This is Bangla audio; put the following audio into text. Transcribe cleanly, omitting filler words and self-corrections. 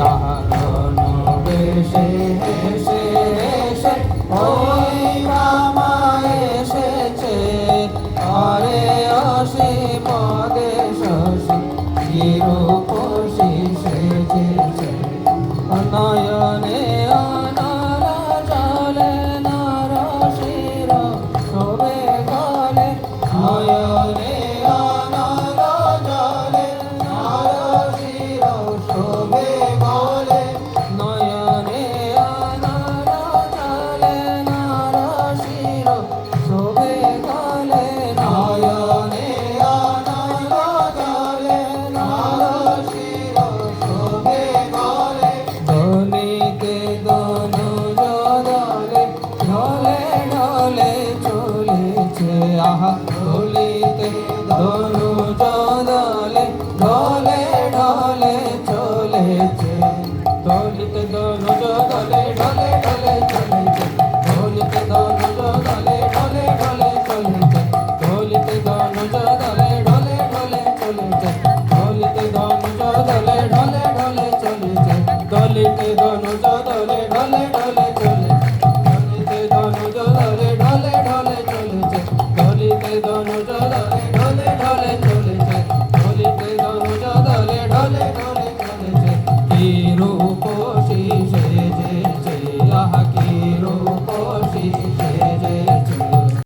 আহরণ বেশে হেসে হেসে ওই মামা এসেছে অরে অসি পদে শশী গিরুপসি সেজেছে নয়নে অনর জলে নরশির শোভে গলে নয়নে অনর জলে নরশির শোভে গলে নয়নে অনর জলে নরশির শোভে গলে নয়নে অনর জলে নরশির শোভে গলে দলিতে দনুজ দলে ঢলে ঢলে চলেছে আহা দলিতে দনুজ দলে ঢলে ঢলে চলেছে দলিতে দনুজ